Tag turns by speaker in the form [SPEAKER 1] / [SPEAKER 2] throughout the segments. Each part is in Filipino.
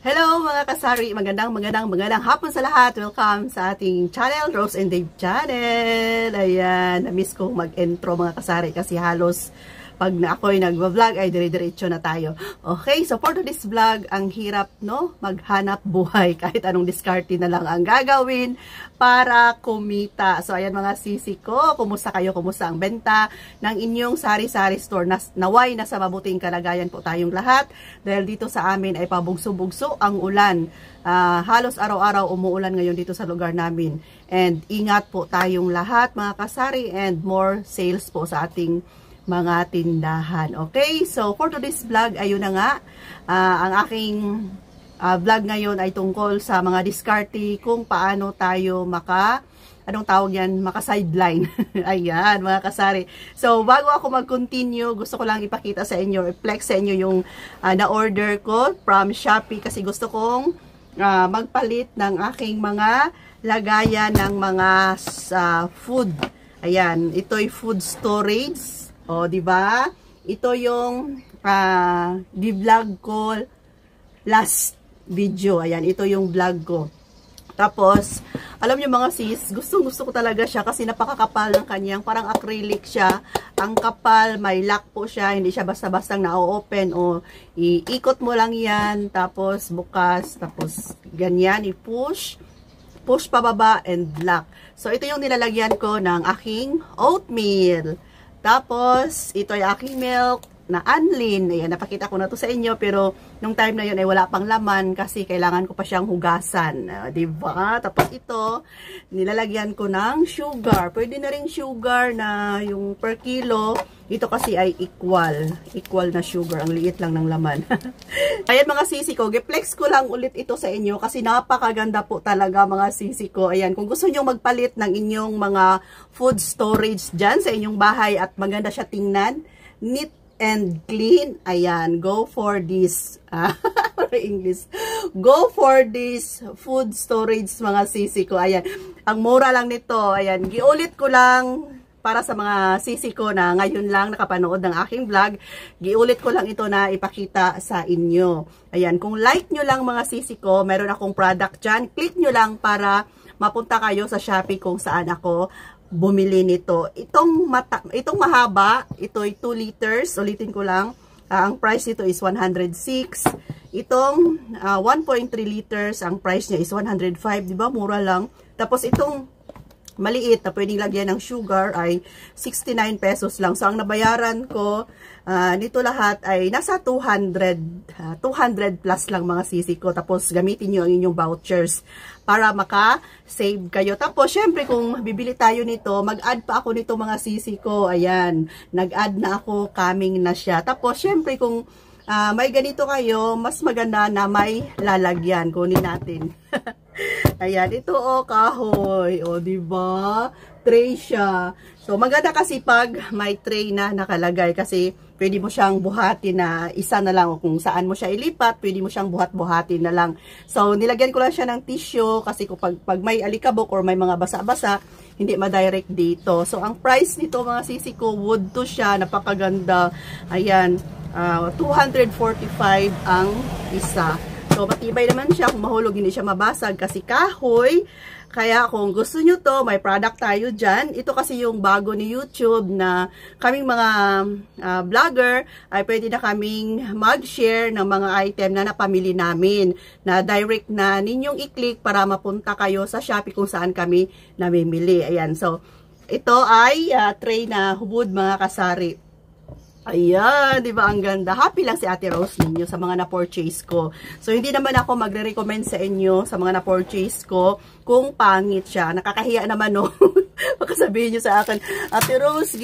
[SPEAKER 1] Hello mga kasari, magandang hapon sa lahat. Welcome sa ating channel, Rose and Dave channel. Ayan, na-miss kong mag-intro mga kasari kasi halos pag na ako'y nag-vlog ay dire-diretso na tayo. Okay, so for today's vlog, ang hirap no, maghanap buhay kahit anong diskarte na lang ang gagawin para kumita. So ayan mga sisi ko, kumusta kayo? Kumusta ang benta ng inyong sari-sari store? Naway nasa mabuting kalagayan po tayong lahat dahil dito sa amin ay pabugso-bugso ang ulan. Halos araw-araw umuulan ngayon dito sa lugar namin. And ingat po tayong lahat mga kasari and more sales po sa ating mga tindahan. Okay, so for today's vlog, ayun na nga, ang aking vlog ngayon ay tungkol sa mga diskarte kung paano tayo anong tawag yan, maka-sideline. Ayan, mga kasari. So, bago ako mag-continue, gusto ko lang ipakita sa inyo, i-flex sa inyo yung na-order ko from Shopee kasi gusto kong magpalit ng aking mga lagayan ng mga food. Ayan, ito'y food storage. O, di ba? Ito yung di-vlog ko last video. Ayan, ito yung vlog ko. Tapos, alam niyo mga sis, gusto ko talaga siya kasi napakakapal ng kanyang, parang acrylic siya. Ang kapal, may lock po siya, hindi siya basta-bastang na-open o iikot mo lang yan, tapos bukas, tapos ganyan, i-push pababa and lock. So, ito yung nilalagyan ko ng aking oatmeal. Tapos, ito ay aking milk na Anlin. Ayan, napakita ko na to sa inyo. Pero, nung time na yun ay wala pang laman kasi kailangan ko pa siyang hugasan. Diba? Tapos ito, nilalagyan ko ng sugar. Pwede na rin sugar na yung per kilo. Ito kasi ay equal. Equal na sugar. Ang liit lang ng laman. Ayan mga sisi ko. Geplex ko lang ulit ito sa inyo kasi napakaganda po talaga mga sisi ko. Ayan, kung gusto nyo magpalit ng inyong mga food storage dyan sa inyong bahay at maganda siya tingnan, neat and clean, ayan, go for this. English. Go for this food storage mga sisi ko. Ayan, ang mura lang nito. Ayan, giulit ko lang para sa mga sisi ko na ngayon lang nakapanood ng aking vlog, giulit ko lang ito na ipakita sa inyo. Ayan, kung like nyo lang mga sisi ko, meron akong product dyan, click nyo lang para mapunta kayo sa Shopee kung saan ako bumili nito. Itong mahaba, ito ay 2 liters, ulitin ko lang, ang price nito is 106. Itong 1.3 liters, ang price niya is 105, di ba? Mura lang. Tapos itong maliit na pwedeng lagyan ng sugar ay 69 pesos lang. So, ang nabayaran ko nito lahat ay nasa 200 plus lang mga sisi ko. Tapos, gamitin nyo ang inyong vouchers para maka-save kayo. Tapos, syempre, kung bibili tayo nito, mag-add pa ako nito mga sisi ko. Ayan, nag-add na ako, coming na siya. Tapos, syempre, kung may ganito kayo, mas maganda na may lalagyan. Kunin natin. Ayan, ito kahoy. Diba? Tray siya. So, maganda kasi pag may tray na nakalagay kasi pwede mo siyang buhatin na isa na lang o kung saan mo siya ilipat, pwede mo siyang buhat-buhatin na lang. So, nilagyan ko lang siya ng tissue kasi kung pag may alikabok or may mga basa-basa, hindi ma-direct dito. So, ang price nito mga sisi ko, wood to siya, napakaganda. Ayan, 245 ang isa. So, matibay naman siya. Kung mahulog, hindi siya mabasag kasi kahoy. Kaya kung gusto nyo to, may product tayo dyan. Ito kasi yung bago ni YouTube na kaming mga vlogger ay pwede na kaming mag-share ng mga item na napamili namin. Na direct na ninyong i-click para mapunta kayo sa Shopee kung saan kami namimili. Ayan. So, ito ay tray na wood mga kasari. Ayan, di ba ang ganda? Happy lang si Ate Rose ninyo sa mga na-purchase ko. So, hindi naman ako magre-recommend sa inyo sa mga na-purchase ko kung pangit siya. Nakakahiya naman, no? Baka sabihin nyo sa akin, Ate Rose,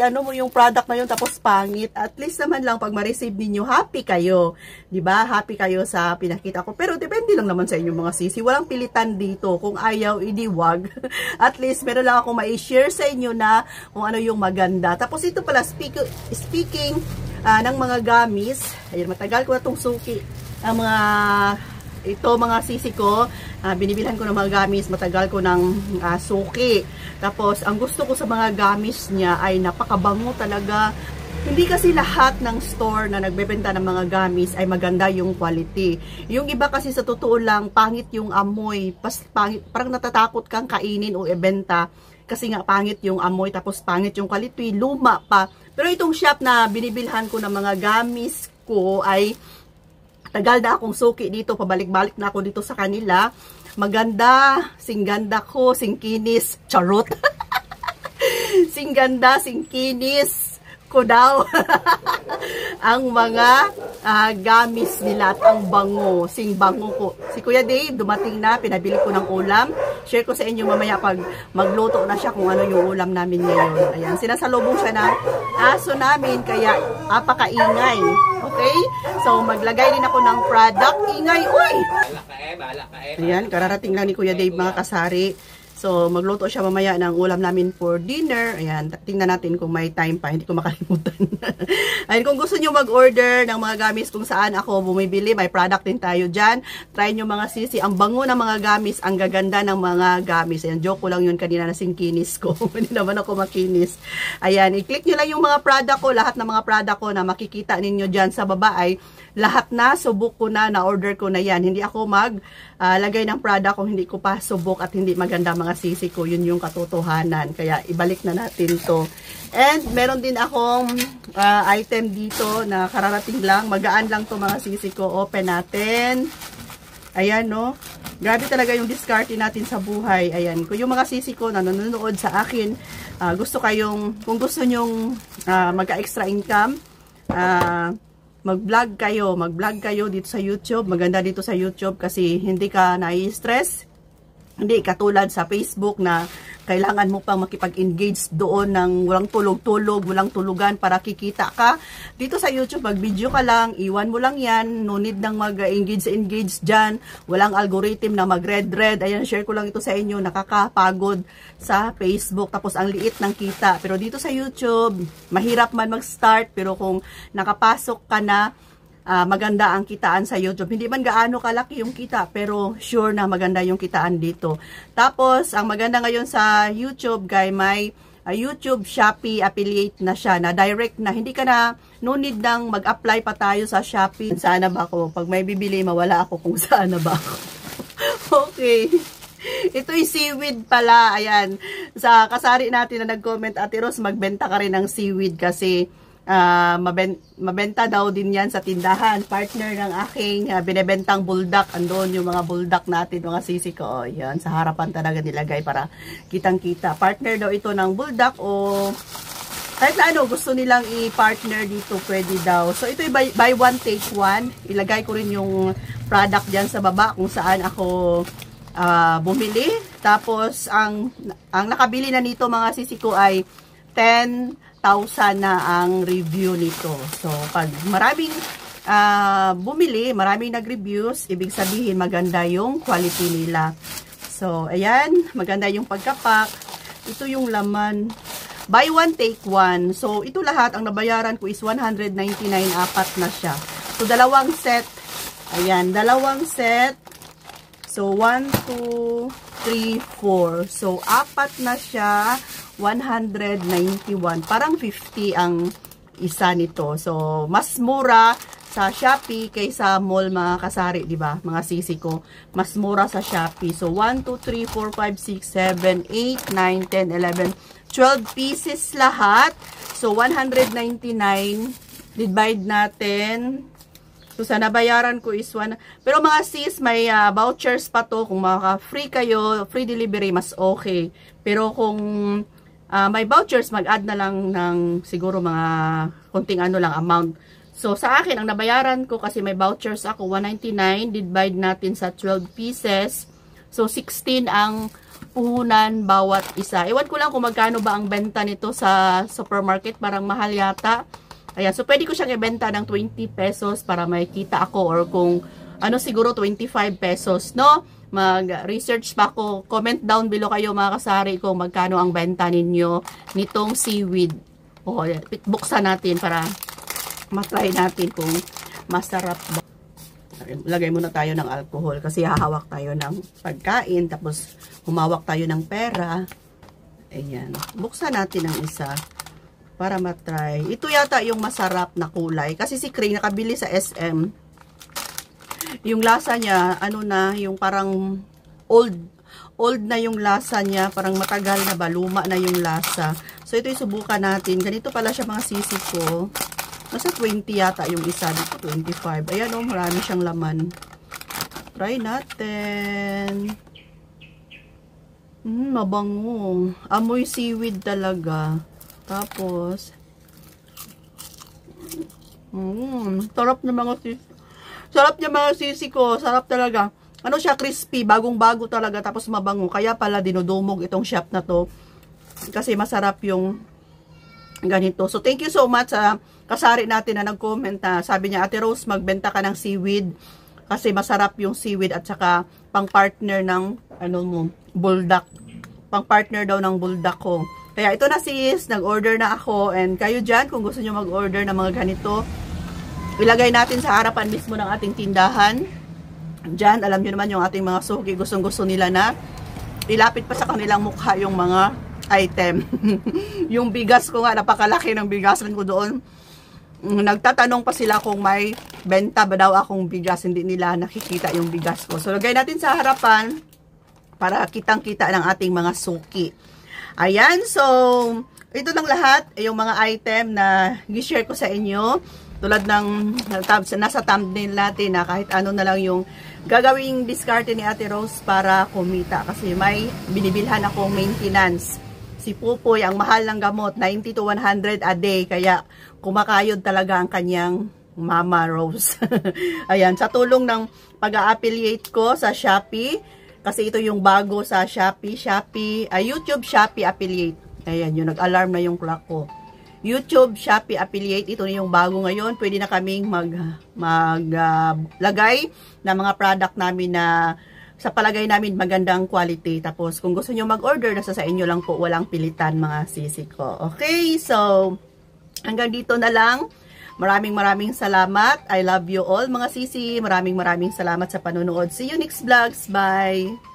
[SPEAKER 1] ano mo yung product na yun tapos pangit. At least naman lang pag ma-receive ninyo, happy kayo. Di ba? Happy kayo sa pinakita ko. Pero depende lang naman sa inyong mga sisi. Walang pilitan dito. Kung ayaw, idiwag. At least, meron lang ako ma-share sa inyo na kung ano yung maganda. Tapos ito pala, speaking ng mga gamis, ayan, matagal ko na itong suki. Ang mga sisi ko, binibilhan ko ng mga gamis, matagal ko ng suki. Tapos, ang gusto ko sa mga gamis niya ay napakabango talaga. Hindi kasi lahat ng store na nagbebenta ng mga gamis ay maganda yung quality. Yung iba kasi sa totoo lang, pangit yung amoy. Pangit, parang natatakot kang kainin o ibenta kasi nga pangit yung amoy tapos pangit yung quality, luma pa. Pero itong shop na binibilhan ko ng mga gamis ko ay tagal na akong suki dito, pabalik-balik na ako dito sa kanila. Maganda, singganda ko, singkinis, charot. Singganda, singkinis ko daw. Ang mga gamis nila at ang bango, singbango ko. Si Kuya Dave, dumating na, pinabili ko ng ulam. Share ko sa inyo mamaya pag magluto na siya kung ano yung ulam namin ngayon. Ayan, sinasalubong siya na aso namin, kaya apakaingay. Okay? So, maglagay din ako ng product. Ingay, uy! Ayan, kararating lang ni Kuya Dave mga kasari. So, magluto siya mamaya ng ulam namin for dinner. Ayan, tingnan natin kung may time pa. Hindi ko makalimutan. Ayan, kung gusto nyo mag-order ng mga gamis kung saan ako bumibili, may product din tayo dyan. Try nyo mga sisi. Ang bango ng mga gamis, ang gaganda ng mga gamis. Ayan, joke ko lang yun kanina na singkinis ko. Hindi naman ako makinis. Ayan, i-click nyo lang yung mga product ko. Lahat ng mga product ko na makikita ninyo dyan sa baba ay lahat na, subok ko na order ko na yan. Hindi ako lagay ng product kung hindi ko pa subok at hindi maganda mga sisi ko. Yun yung katotohanan. Kaya ibalik na natin to. And meron din akong item dito na kararating lang. Magaan lang to mga sisi ko. Open natin. Ayan, no? Grabe talaga yung discarding natin sa buhay. Ayan. Kung yung mga sisi ko na nanonood sa akin, kung gusto nyong magka-extra income, mag-vlog kayo dito sa YouTube. Maganda dito sa YouTube kasi hindi ka nai-stress. Hindi katulad sa Facebook na kailangan mo pang makipag-engage doon ng walang tulog-tulog, walang tulugan para kikita ka. Dito sa YouTube, mag-video ka lang, iwan mo lang yan, no need nang mag-engage dyan, walang algorithm na mag-red. Ayan, share ko lang ito sa inyo, nakakapagod sa Facebook, tapos ang liit ng kita. Pero dito sa YouTube, mahirap man mag-start, pero kung nakapasok ka na, maganda ang kitaan sa YouTube. Hindi man gaano kalaki yung kita, pero sure na maganda yung kitaan dito. Tapos, ang maganda ngayon sa YouTube, guys, may YouTube Shopee affiliate na siya, na direct na. Hindi ka na, no need nang mag-apply pa tayo sa Shopee. Saan na ba ako? Pag may bibili, mawala ako kung saan na ba ako. Okay. Ito'y seaweed pala. Ayan. Sa kasari natin na nag-comment, Ate Ros, magbenta ka rin ng seaweed kasi mabenta daw din yan sa tindahan. Partner ng aking binebentang buldak. Andun yung mga buldak natin, mga sisi ko. Oh, yan, sa harapan talaga nilagay para kitang-kita. Partner daw ito ng buldak o kahit na ano, gusto nilang i-partner dito, pwede daw. So, ito buy one, take one. Ilagay ko rin yung product dyan sa baba kung saan ako bumili. Tapos, ang nakabili na nito mga sisi ko ay 10,000 na ang review nito. So, pag maraming bumili, maraming nag-reviews, ibig sabihin maganda yung quality nila. So, ayan, maganda yung pagkapak. Ito yung laman. Buy one, take one. So, ito lahat, ang nabayaran ko is 199, apat na siya. So, dalawang set. Ayan, dalawang set. So, 1, 2, 3, 4. So, apat na siya. 191. Parang 50 ang isa nito. So, mas mura sa Shopee kaysa mall mga kasari, di ba? Mga sisi ko. Mas mura sa Shopee. So, 1, 2, 3, 4, 5, 6, 7, 8, 9, 10, 11, 12 pieces lahat. So, 199. Divide natin. So, sa nabayaran ko is 1. Pero mga sis, may vouchers pa to. Kung maka-free kayo, free delivery, mas okay. Pero kung may vouchers, mag-add na lang ng siguro mga konting ano lang amount. So, sa akin, ang nabayaran ko kasi may vouchers ako, 199. Divide natin sa 12 pieces. So, 16 ang puhunan bawat isa. Ewan ko lang kung magkano ba ang benta nito sa supermarket. Parang mahal yata. Ayan, so pwede ko siyang ibenta ng 20 pesos para may kita ako, or kung ano siguro 25 pesos, no? Mag-research pa ako. Comment down below kayo mga kasari kung magkano ang benta ninyo nitong seaweed. O, buksan natin para matry natin kung masarap ba. Lagay muna tayo ng alcohol kasi hahawak tayo ng pagkain, tapos humawak tayo ng pera. Ayan. Buksan natin ang isa. para matry. Ito yata yung masarap na kulay. Kasi si Cray nakabili sa SM. Yung lasa niya, ano na, yung parang old na yung lasa niya. Parang matagal na ba, luma na yung lasa. So, ito yung subukan natin. Ganito pala siya mga sisi ko. Nasa 20 yata yung isa. Dito 25. Ayan o, marami siyang laman. Try natin. Mabango. Amoy seaweed talaga. Tapos, sarap na mga sisi. Sarap niya mga sisi ko. Sarap talaga. Ano siya, crispy. Bagong-bago talaga. Tapos mabango. Kaya pala dinudumog itong shop na to. Kasi masarap yung ganito. So, thank you so much sa kasari natin na nag-comment na sabi niya, Ate Rose, magbenta ka ng seaweed. Kasi masarap yung seaweed at saka pang-partner ng buldak. Pang-partner daw ng buldak ko. Kaya ito na sis, nag-order na ako. And kayo dyan, kung gusto nyo mag-order ng mga ganito, ilagay natin sa harapan mismo ng ating tindahan. Diyan, alam nyo naman yung ating mga suki, gustong-gusto nila na ilapit pa sa kanilang mukha yung mga item. Yung bigas ko nga, napakalaki ng bigasan ko doon. Nagtatanong pa sila kung may benta ba daw akong bigas, hindi nila nakikita yung bigas ko. So, lagay natin sa harapan para kitang-kita ng ating mga suki. Ayan, so, ito lang lahat, yung mga item na i-share ko sa inyo. Tulad ng nasa thumbnail natin na kahit ano na lang yung gagawing diskarte ni Ate Rose para kumita. Kasi may binibilhan akong maintenance. Si Pupoy, ang mahal ng gamot, 90 to 100 a day. Kaya kumakayod talaga ang kanyang Mama Rose. Ayan, sa tulong ng pag-a-affiliate ko sa Shopee. Kasi ito yung bago sa Shopee. YouTube Shopee affiliate. Ayan, yung nag-alarm na yung clock ko. YouTube Shopee affiliate, ito na yung bago ngayon. Pwede na kaming maglagay ng mga product namin na sa palagay namin magandang quality. Tapos kung gusto nyo mag-order, nasa sa inyo lang po, walang pilitan mga sisi ko. Okay, so hanggang dito na lang. Maraming salamat. I love you all mga sisi. Maraming salamat sa panonood. See you next vlogs. Bye!